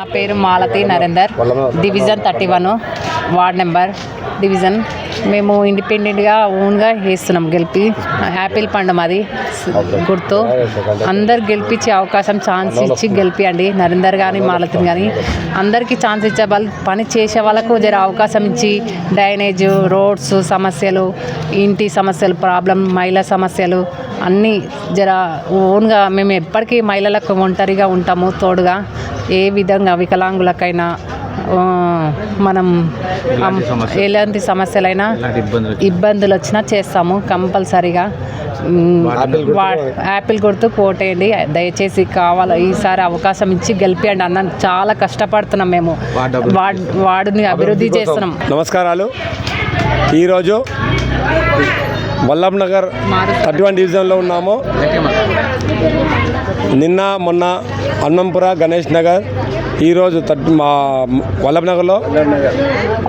నా పేరు Malathi Narender, division 31 ward number division. మేము ఇండిపెండెంట్గా ఓన్గా వేస్తున్నాం. గెలిపి యాపిల్ పండు మాది గుర్తు. అందరు గెలిపించే అవకాశం ఛాన్స్ ఇచ్చి గెలిపియండి. నరేందర్ కానీ మాలతిని కానీ అందరికీ ఛాన్స్ ఇచ్చే వాళ్ళు, పని చేసే వాళ్ళకు జర అవకాశం ఇచ్చి డ్రైనేజ్, రోడ్స్ సమస్యలు, ఇంటి సమస్యలు, ప్రాబ్లం, మహిళా సమస్యలు అన్నీ జర ఓన్గా మేము ఎప్పటికీ మహిళలకు ఒంటరిగా ఉంటాము తోడుగా. ఏ విధంగా వికలాంగులకైనా మనం ఎలాంటి సమస్యలైనా ఇబ్బందులు వచ్చినా చేస్తాము కంపల్సరీగా. యాపిల్ గుర్తు కోటేయండి దయచేసి. కావాలి ఈసారి అవకాశం ఇచ్చి గెలిపియండి అన్న. చాలా కష్టపడుతున్నాం మేము, వార్డుని అభివృద్ధి చేస్తున్నాం. నమస్కారాలు. ఈరోజు వల్లభ్ నగర్ 31 డివిజన్లో ఉన్నాము. నిన్న మొన్న అన్నంపుర, గణేష్ నగర్, ఈరోజు మా వల్లభ్ నగర్లో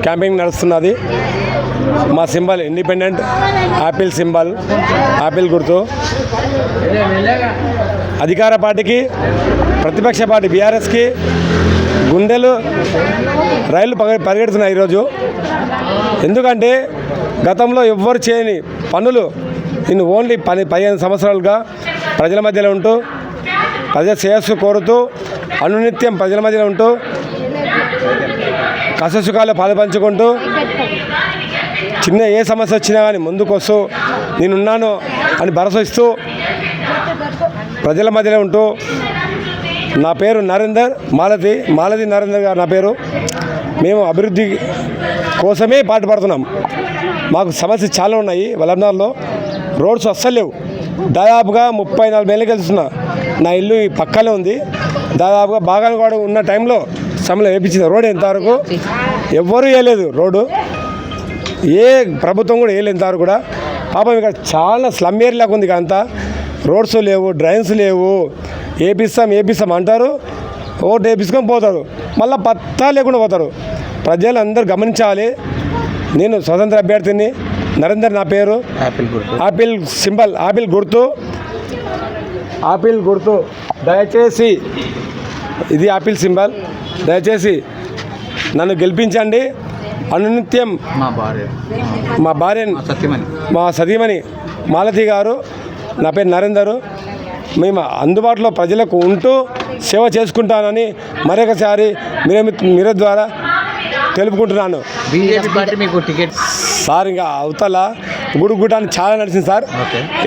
క్యాంపింగ్ నడుస్తున్నది. మా symbol independent Apple symbol, Apple గుర్తు. అధికార పార్టీకి, ప్రతిపక్ష పార్టీ బీఆర్ఎస్కి గుండెలు రైళ్లు పరిగెడుతున్నాయి ఈరోజు. ఎందుకంటే గతంలో ఎవ్వరు చేయని పనులు నేను ఓన్లీ 15 సంవత్సరాలుగా ప్రజల మధ్యలో ఉంటూ, ప్రజల శ్రేయస్సు కోరుతూ, అనునిత్యం ప్రజల మధ్యలో ఉంటూ, కష్టసుఖాలు పాలుపంచుకుంటూ, చిన్న ఏ సమస్య వచ్చినా కానీ ముందుకు వస్తూ నేనున్నాను అని భరోసా ఇస్తూ ప్రజల మధ్యలో ఉంటూ. నా పేరు నరేందర్, మాలతి నరేందర్ గారు నా పేరు. మేము అభివృద్ధి కోసమే పాటుపడుతున్నాం. మాకు సమస్యలు చాలా ఉన్నాయి. వల్లభ్నగర్లో రోడ్స్ అస్సలు లేవు. దాదాపుగా 34 ఏళ్ళకి వెళ్తున్నా. నా ఇల్లు ఈ పక్కనే ఉంది. దాదాపుగా బాగానగూడ ఉన్న టైంలో సమయంలో వేయించింది రోడ్. ఇంతవరకు ఎవ్వరూ వేయలేదు రోడ్డు. ఏ ప్రభుత్వం కూడా వేయలేదు ఇంతవరకు కూడా. పాపం ఇక్కడ చాలా స్లమ్ ఏరియాలాగా ఉంది. అంతా రోడ్స్ లేవు, డ్రైన్స్ లేవు. వేపిస్తాం అంటారు, ఓటు వేపించుకొని పోతారు, మళ్ళీ పత్తా లేకుండా పోతారు. ప్రజలు అందరూ గమనించాలి. నేను స్వతంత్ర అభ్యర్థిని నరేందర్ నా పేరు. యాపిల్ సింబల్, యాపిల్ గుర్తు. దయచేసి ఇది యాపిల్ సింబల్. దయచేసి నన్ను గెలిపించండి. అనునిత్యం మా భార్య మా సతీమణి మాలతి గారు, నా పేరు నరేందరు. మేము అందుబాటులో ప్రజలకు ఉంటూ సేవ చేసుకుంటానని మరొకసారి మీరే ద్వారా తెలుపుకుంటున్నాను. బీజేపీ పార్టీ మీకు టికెట్ సార్ ఇంకా అవతల గుడ్డానికి చాలా నడిచింది సార్.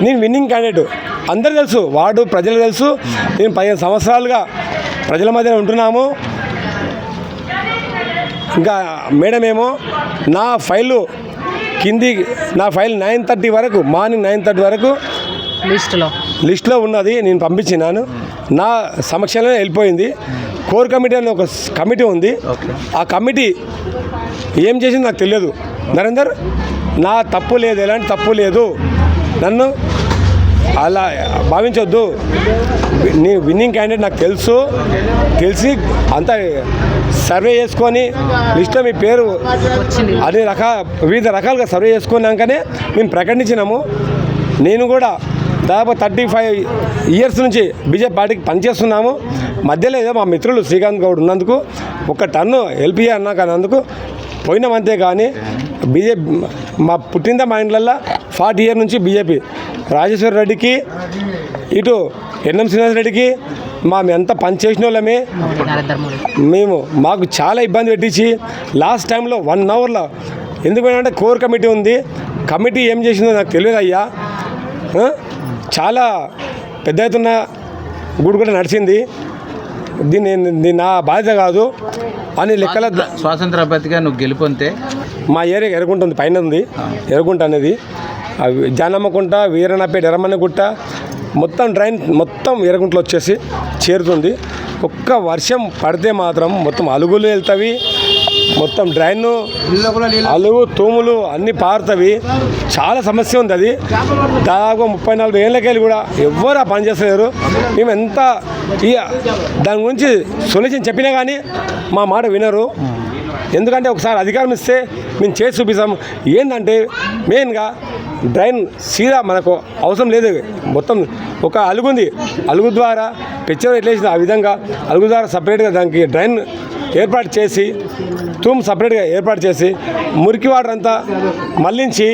నేను విన్నింగ్ క్యాండిడేట్, అందరూ తెలుసు, వార్డు ప్రజలకు తెలుసు. నేను 15 సంవత్సరాలుగా ప్రజల మధ్య ఉంటున్నాము. ఇంకా మేడం ఏమో నా ఫైల్ 9:30 వరకు, మార్నింగ్ 9:30 వరకు లిస్టులో ఉన్నది. నేను పంపించినాను. నా సమక్షంలో వెళ్ళిపోయింది. కోర్ కమిటీ అని ఒక కమిటీ ఉంది. ఆ కమిటీ ఏం చేసింది నాకు తెలియదు. నరేందర్, నా తప్పు లేదు, ఎలాంటి తప్పు లేదు, నన్ను అలా భావించొద్దు. నీ విన్నింగ్ క్యాండిడేట్ నాకు తెలిసి అంతా సర్వే చేసుకొని లిస్ట్లో మీ పేరు వివిధ రకాలుగా సర్వే చేసుకున్నాకనే మేము ప్రకటించినాము. నేను కూడా దాదాపు 35 ఇయర్స్ నుంచి బీజేపీ పార్టీకి పనిచేస్తున్నాము. మధ్యలో ఏదో మా మిత్రులు శ్రీకాంత్ గౌడ్ ఉన్నందుకు 1 టన్ను ఎల్పిఏ అన్నా కానందుకు పోయినామంతే. కానీ బీజేపీ మా పుట్టిందా మా ఇండ్లల్లో 40 ఇయర్ నుంచి బీజేపీ. రాజేశ్వర రెడ్డికి, ఇటు ఎన్ఎం శ్రీనివాస్ రెడ్డికి ఎంత పనిచేసిన వాళ్ళమే. మాకు చాలా ఇబ్బంది పెట్టించి లాస్ట్ టైంలో 1 అవర్లో, ఎందుకంటే కోర్ కమిటీ ఉంది. కమిటీ ఏం చేసిందో నాకు తెలియదు అయ్యా. చాలా పెద్ద ఎత్తున గుడి కూడా నడిచింది. దీన్ని నా బాధ్యత కాదు అని లెక్కల. స్వాతంత్ర అభ్యర్థిగా నువ్వు గెలుపొంతే మా ఏరియా ఎర్రగుంట ఉంది, పైన ఉంది ఎర్రగుంట అనేది. జానమ్మకుంట, వీరన్నపేట, ఎర్రమన్నగుట్ట మొత్తం డ్రైన్ మొత్తం ఎర్రగుంటలో వచ్చేసి చేరుతుంది. ఒక్క వర్షం పడితే మాత్రం మొత్తం అలుగులు వెళ్తాయి. మొత్తం డ్రైన్, అలుగు, తూములు అన్నీ పారుతవి. చాలా సమస్య ఉంది అది. దాదాపు 34 ఏళ్ళకెళ్ళి కూడా ఎవ్వరు ఆ పని చేస్తలేరు. మేము ఎంత దాని గురించి సొల్యూషన్ చెప్పినా కానీ మా మాట వినరు. ఎందుకంటే ఒకసారి అధికారం ఇస్తే మేము చేసి చూపిస్తాం. ఏంటంటే మెయిన్గా డ్రైన్ సీదా మనకు అవసరం లేదు. మొత్తం ఒక అలుగుంది, అలుగు ద్వారా పెచ్చర్ ఎట్లా వేసింది ఆ విధంగా అలుగు ద్వారా సపరేట్గా దానికి డ్రైన్ ఏర్పాటు చేసి తూము సపరేట్గా ఏర్పాటు చేసి మురికి వాటర్ అంతా మళ్లించి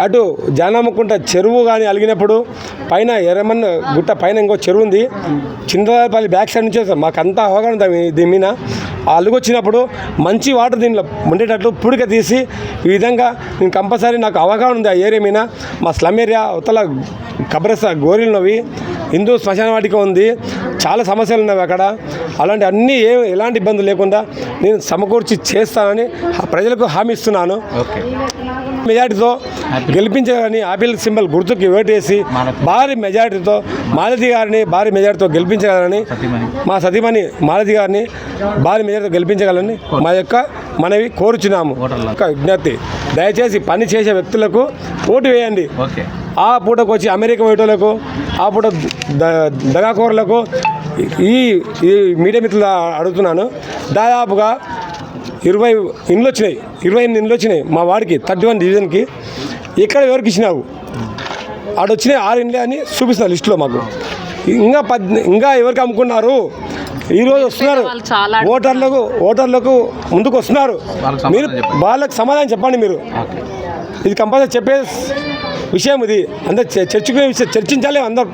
అటు జానమ్మకుంట చెరువు కానీ అలిగినప్పుడు పైన ఎర్రమన్న గుట్ట పైన ఇంకో చెరువు ఉంది, చింతపల్లి బ్యాక్ సైడ్ నుంచి వస్తాం. మాకు అంతా అవగాహన ఉంది దీని మీద. ఆ అలుగు వచ్చినప్పుడు మంచి వాటర్ దీనిలో ఉండేటట్లు పూడిక తీసి ఈ విధంగా నేను కంపల్సరీ నాకు అవగాహన ఉంది ఆ ఏరియా మీద. మా స్లమ్ ఏరియా అవతల కబ్రస్తా గోరీలున్నవి, హిందూ శ్మశాన వాటిక ఉంది, చాలా సమస్యలు ఉన్నవి అక్కడ. అలాంటి అన్నీ ఎలాంటి ఇబ్బందులు లేకుండా నేను సమకూర్చి చేస్తానని ప్రజలకు హామీ ఇస్తున్నాను. మెజార్టీతో గెలిపించాలని ఆపిల్ సింబల్ గుర్తుకి ఓటేసి భారీ మెజార్టీతో మాలతి గారిని భారీ మెజార్టీతో గెలిపించగలని, మా సతీమణి మాలతి గారిని భారీ మెజార్టీతో గెలిపించగలని మా యొక్క మనవి కోరుచున్నాము. విజ్ఞప్తి, దయచేసి పని చేసే వ్యక్తులకు ఓటు వేయండి. ఆ పూటకు వచ్చి అమెరికా పోయేటోళ్లకు, ఆ పూట దగాకోరులకు ఈ మీడియా మిత్రులు అడుగుతున్నాను. దాదాపుగా 20 ఇండ్లు వచ్చినాయి, 28 ఇండ్లు వచ్చినాయి మా వాడికి 31 డివిజన్కి. ఇక్కడ ఎవరికి ఇచ్చినావు ఆడ వచ్చినాయి 6 ఇండ్లే అని చూపిస్తున్నారు లిస్టులో మాకు. ఇంకా ఎవరికి అమ్ముకున్నారు ఈరోజు వస్తున్నారు ఓటర్లకు ముందుకు వస్తున్నారు. మీరు వాళ్ళకి సమాధానం చెప్పండి. మీరు ఇది కంపల్సరీ చెప్పే విషయం, ఇది అందరు చర్చించుకునే విషయం, చర్చించాలి, అందరు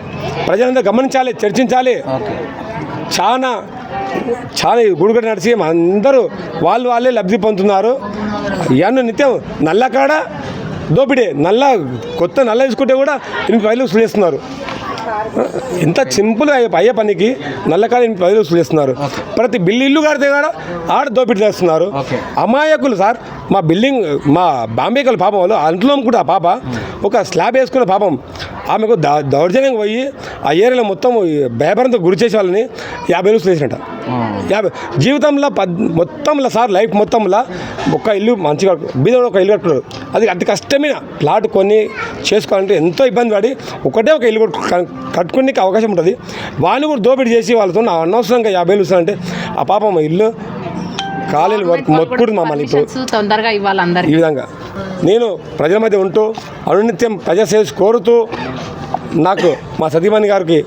ప్రజలందరూ గమనించాలి, చర్చించాలి. చాలా గుడిగడ నడిచి అందరూ వాళ్ళే లబ్ధి పొందుతున్నారు. ఇవన్నీ నిత్యం నల్లకాడ దోపిడే, కొత్త నల్ల తీసుకుంటే కూడా 8 పైలు వసూలు చేస్తున్నారు. ఇంత సింపుల్గా అయ్యే పనికి నల్లకాడ 8 పైలు వసూలు చేస్తున్నారు. ప్రతి ఇల్లు కడితే కూడా ఆడ దోపిడీ చేస్తున్నారు. అమాయకులు సార్. మా బాంబేకల్ పాపం వాళ్ళు అంట్లో కూడా ఆ పాప ఒక స్లాబ్ వేసుకున్న పాపం ఆమెకు దౌర్జన్యంగా పోయి ఆ ఏరియాలో మొత్తం భయభరంతో గురి చేసే వాళ్ళని 50 వసూలు చేసినట్ట. 50 జీవితంలో మొత్తంలో సార్ లైఫ్ మొత్తంలో ఒక ఇల్లు మంచిగా బీదోడు ఒక ఇల్లు కట్టుకున్నారు. అది అతి కష్టమైన ప్లాట్ కొని చేసుకోవాలంటే ఎంతో ఇబ్బంది పడి ఒకటే ఒక ఇల్లు కట్టుకునే అవకాశం ఉంటుంది. వాడిని కూడా దోపిడీ చేసి వాళ్ళతో అనవసరంగా 50 వస్తారంటే ఆ పాపం ఇల్లు కాలేలు మొత్తుకుంటుంది మమ్మల్ని ఇప్పుడు తొందరగా ఇవ్వాలి అందరూ. ఈ విధంగా నేను ప్రజల మధ్య ఉంటూ అనునిత్యం ప్రజాసేవ కోరుతూ నాకు మా సతీమణి గారికి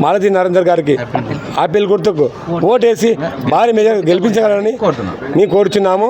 మాలతి నరేందర్ గారికి ఆపిల్ గుర్తుకు ఓటేసి భారీ మెజారిటీ గెలిపించగలని మేము కోరుచున్నాము.